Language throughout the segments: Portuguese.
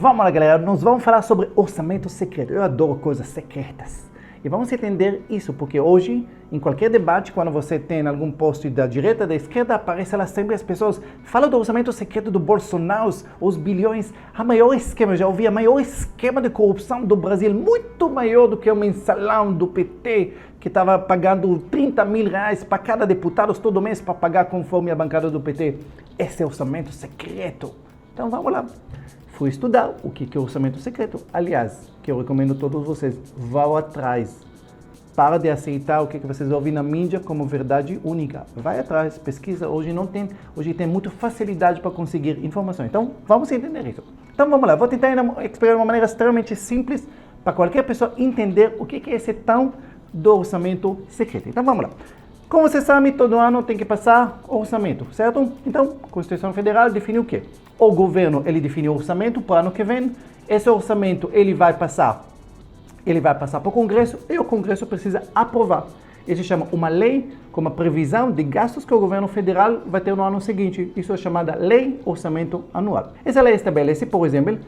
Vamos lá, galera, nós vamos falar sobre orçamento secreto. Eu adoro coisas secretas. E vamos entender isso, porque hoje, em qualquer debate, quando você tem algum post da direita, da esquerda, aparece lá sempre as pessoas falam do orçamento secreto do Bolsonaro, os bilhões, a maior esquema, já ouvi, a maior esquema de corrupção do Brasil, muito maior do que o mensalão do PT, que estava pagando 30 mil reais para cada deputado todo mês para pagar conforme a bancada do PT. Esse é orçamento secreto. Então vamos lá. Fui estudar o que é orçamento secreto. Aliás, que eu recomendo a todos vocês, vão atrás. Para de aceitar o que vocês ouvem na mídia como verdade única. Vai atrás, pesquisa. Hoje tem muita facilidade para conseguir informação. Então, vamos entender isso. Então, vamos lá. Vou tentar explicar de uma maneira extremamente simples para qualquer pessoa entender o que é esse tal do orçamento secreto. Então, vamos lá. Como você sabe, todo ano tem que passar orçamento, certo? Então, a Constituição Federal define o quê? O governo, ele define o orçamento para o ano que vem. Esse orçamento, ele vai passar para o Congresso e o Congresso precisa aprovar. Isso se chama uma lei com uma previsão de gastos que o governo federal vai ter no ano seguinte. Isso é chamada Lei Orçamento Anual. Essa lei estabelece, por exemplo,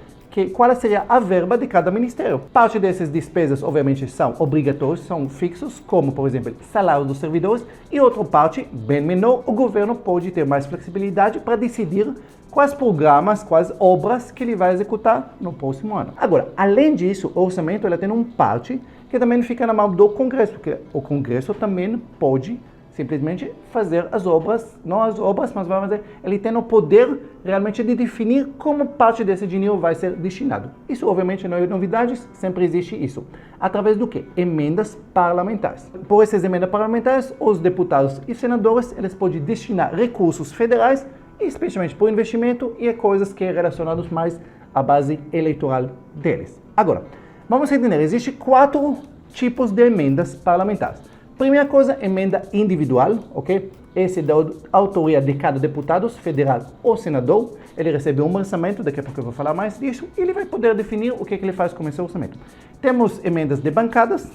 qual seria a verba de cada ministério. Parte dessas despesas, obviamente, são obrigatórias, são fixos, como, por exemplo, salário dos servidores, e outra parte, bem menor, o governo pode ter mais flexibilidade para decidir quais programas, quais obras que ele vai executar no próximo ano. Agora, além disso, o orçamento tem uma parte que também fica na mão do Congresso, porque o Congresso também pode simplesmente fazer as obras, não as obras, mas vamos dizer, ele tem o poder realmente de definir como parte desse dinheiro vai ser destinado. Isso, obviamente, não é novidade, sempre existe isso. Através do quê? Emendas parlamentares. Por essas emendas parlamentares, os deputados e senadores, eles podem destinar recursos federais, especialmente por investimento e coisas que é relacionadas mais à base eleitoral deles. Agora, vamos entender, existem 4 tipos de emendas parlamentares. Primeira coisa, emenda individual, ok? Esse é da autoria de cada deputado federal ou senador. Ele recebe um orçamento, daqui a pouco eu vou falar mais disso, e ele vai poder definir o que ele faz com esse orçamento. Temos emendas de bancadas,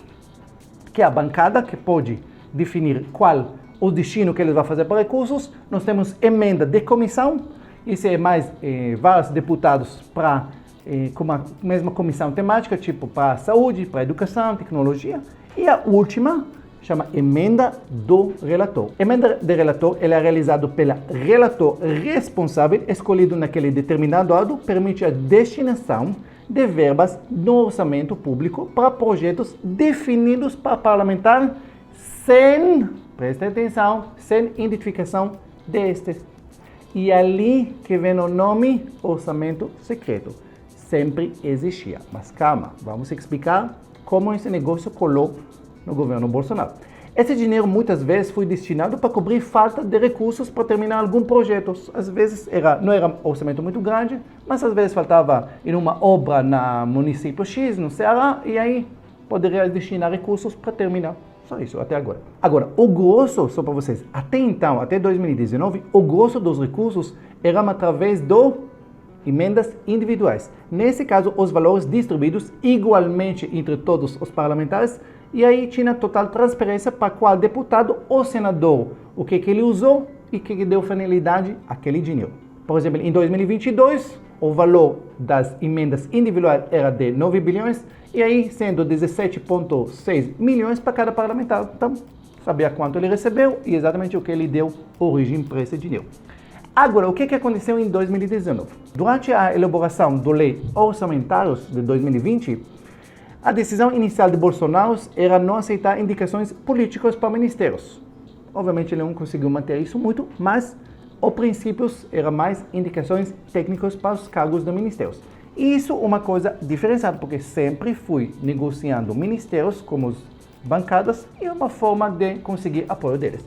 que é a bancada que pode definir qual o destino que ele vai fazer para recursos. Nós temos emenda de comissão, isso é mais vários deputados para com a mesma comissão temática, tipo para saúde, para educação, tecnologia. E a última chama emenda do relator. Emenda de relator ela é realizada pelo relator responsável, escolhido naquele determinado ano, permite a destinação de verbas no orçamento público para projetos definidos para parlamentar sem, preste atenção, sem identificação destes. E ali que vem o nome orçamento secreto. Sempre existia. Mas calma, vamos explicar como esse negócio colou no governo Bolsonaro. Esse dinheiro muitas vezes foi destinado para cobrir falta de recursos para terminar algum projeto. Às vezes não era um orçamento muito grande, mas às vezes faltava em uma obra no município X, no Ceará, e aí poderia destinar recursos para terminar. Só isso, até agora. Agora, o grosso, só para vocês, até então, até 2019, o grosso dos recursos era através emendas individuais. Nesse caso, os valores distribuídos igualmente entre todos os parlamentares, e aí tinha total transparência para qual deputado ou senador, o que ele usou e que deu finalidade àquele dinheiro. Por exemplo, em 2022, o valor das emendas individuais era de 9 bilhões, e aí sendo 17,6 milhões para cada parlamentar. Então, sabia quanto ele recebeu e exatamente o que ele deu origem para esse dinheiro. Agora, o que aconteceu em 2019? Durante a elaboração da Lei Orçamentária de 2020, a decisão inicial de Bolsonaro era não aceitar indicações políticas para ministérios. Obviamente, ele não conseguiu manter isso muito, mas os princípios eram mais indicações técnicas para os cargos de ministérios. E isso é uma coisa diferenciada, porque sempre fui negociando ministérios como bancadas e uma forma de conseguir apoio deles.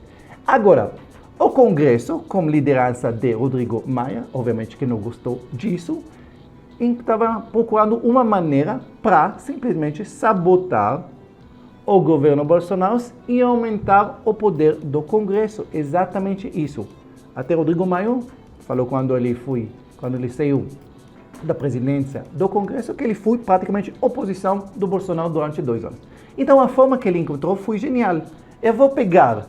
Agora, o Congresso, com liderança de Rodrigo Maia, obviamente que não gostou disso, estava procurando uma maneira para simplesmente sabotar o governo Bolsonaro e aumentar o poder do Congresso. Exatamente isso. Até Rodrigo Maia falou quando ele saiu da presidência do Congresso, que ele foi praticamente oposição do Bolsonaro durante 2 anos. Então a forma que ele encontrou foi genial. Eu vou pegar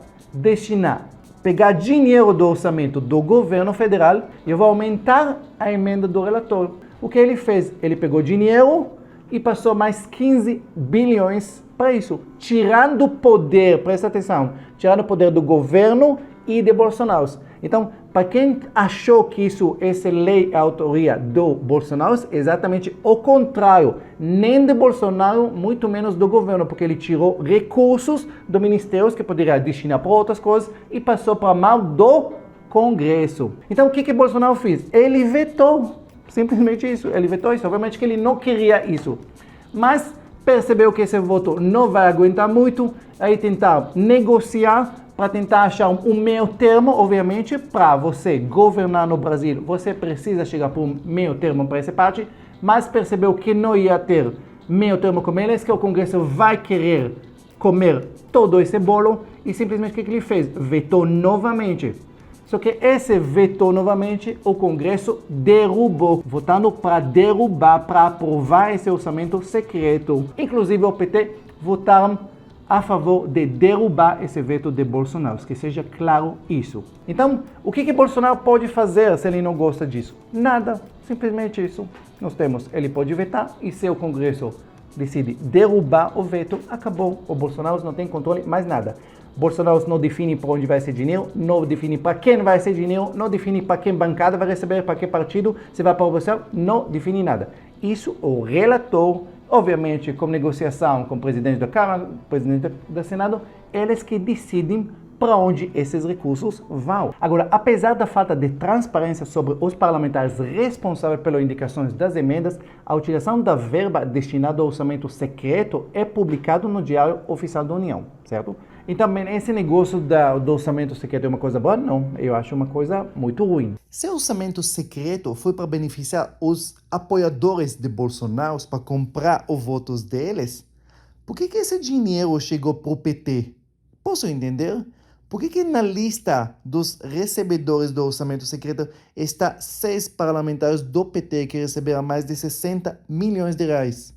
dinheiro do orçamento do governo federal e eu vou aumentar a emenda do relator. O que ele fez? Ele pegou dinheiro e passou mais 15 bilhões para isso, tirando o poder, presta atenção, tirando o poder do governo e de Bolsonaro. Então, para quem achou que essa lei é a autoria do Bolsonaro, exatamente o contrário, nem de Bolsonaro, muito menos do governo, porque ele tirou recursos do ministério que poderia destinar para outras coisas e passou para a mão do Congresso. Então, o que Bolsonaro fez? Ele vetou, simplesmente isso, ele vetou isso. Obviamente que ele não queria isso, mas percebeu que esse voto não vai aguentar muito, aí tentar negociar para tentar achar um meio termo. Obviamente, para você governar no Brasil, você precisa chegar para um meio termo para essa parte, mas percebeu que não ia ter meio termo com eles, que o Congresso vai querer comer todo esse bolo, e simplesmente o que ele fez? Vetou novamente. Só que esse vetou novamente, o Congresso derrubou, votando para derrubar, para aprovar esse orçamento secreto. Inclusive o PT votaram a favor de derrubar esse veto de Bolsonaro, que seja claro isso. Então, o que Bolsonaro pode fazer se ele não gosta disso? Nada, simplesmente isso. Nós temos, ele pode vetar, e se o Congresso decide derrubar o veto, acabou. O Bolsonaro não tem controle mais nada. Bolsonaro não define para onde vai ser dinheiro, não define para quem vai ser dinheiro, não define para quem bancada vai receber, para que partido, se vai para o Bolsonaro, não define nada. Isso o relator, obviamente, com negociação com o presidente da Câmara, presidente do Senado, eles que decidem para onde esses recursos vão. Agora, apesar da falta de transparência sobre os parlamentares responsáveis pelas indicações das emendas, a utilização da verba destinada ao orçamento secreto é publicado no Diário Oficial da União, certo? E também esse negócio do orçamento secreto é uma coisa boa? Não, eu acho uma coisa muito ruim. Se o orçamento secreto foi para beneficiar os apoiadores de Bolsonaro, para comprar os votos deles, por que esse dinheiro chegou para o PT? Posso entender? Por que na lista dos recebedores do orçamento secreto está 6 parlamentares do PT que receberam mais de 60 milhões de reais?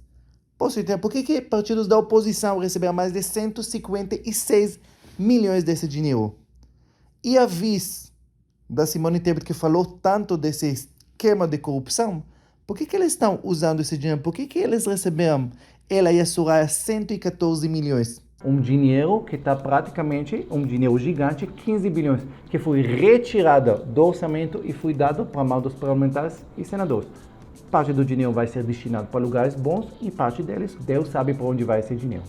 Posso entender? Por que partidos da oposição receberam mais de 156 milhões desse dinheiro? E a vice da Simone Tebet, que falou tanto desse esquema de corrupção, por que eles estão usando esse dinheiro? Por que eles receberam, ela e a Soraya, 114 milhões? Um dinheiro que está praticamente, um dinheiro gigante, 15 bilhões, que foi retirado do orçamento e foi dado para a mão dos parlamentares e senadores. Parte do dinheiro vai ser destinado para lugares bons e parte deles, Deus sabe para onde vai esse dinheiro.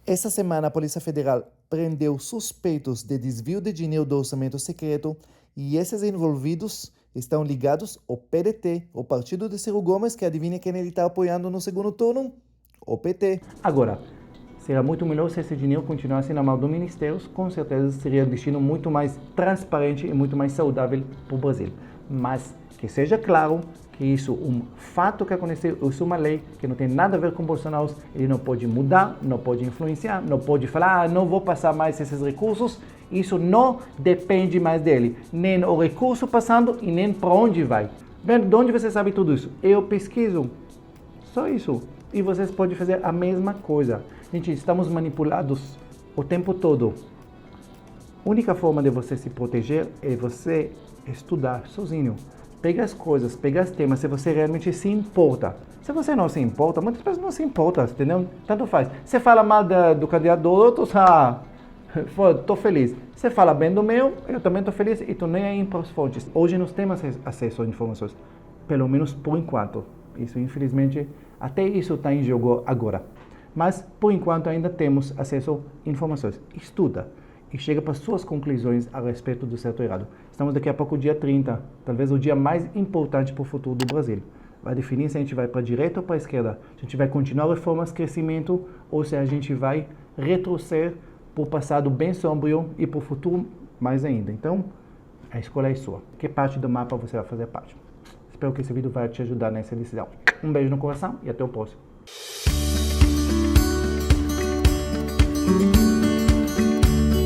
Essa semana, a Polícia Federal prendeu suspeitos de desvio de dinheiro do orçamento secreto, e esses envolvidos estão ligados ao PDT, o partido de Ciro Gomes, que adivinha quem ele está apoiando no segundo turno? O PT. Agora, será muito melhor se esse dinheiro continuasse na mão do Ministério, com certeza seria um destino muito mais transparente e muito mais saudável para o Brasil. Mas que seja claro que isso é um fato que aconteceu, isso é uma lei que não tem nada a ver com Bolsonaro, ele não pode mudar, não pode influenciar, não pode falar, não vou passar mais esses recursos, isso não depende mais dele, nem o recurso passando e nem para onde vai. Bem, de onde você sabe tudo isso? Eu pesquiso, só isso, e vocês podem fazer a mesma coisa. Gente, estamos manipulados o tempo todo. A única forma de você se proteger é você estudar sozinho. Pega as coisas, pega os temas, se você realmente se importa. Se você não se importa, muitas pessoas não se importam, entendeu? Tanto faz. Você fala mal do candidato do outro, tô feliz. Você fala bem do meu, eu também tô feliz e tô nem aí para os fontes. Hoje nós temos acesso a informações, pelo menos por enquanto. Isso, infelizmente, até isso está em jogo agora. Mas, por enquanto, ainda temos acesso a informações. Estuda e chega para suas conclusões a respeito do certo e errado. Estamos daqui a pouco, dia 30, talvez o dia mais importante para o futuro do Brasil. Vai definir se a gente vai para a direita ou para a esquerda, se a gente vai continuar reformas, crescimento, ou se a gente vai retroceder para o passado bem sombrio e para o futuro mais ainda. Então, a escolha é sua. Que parte do mapa você vai fazer parte? Espero que esse vídeo vai te ajudar nessa decisão. Um beijo no coração e até o próximo.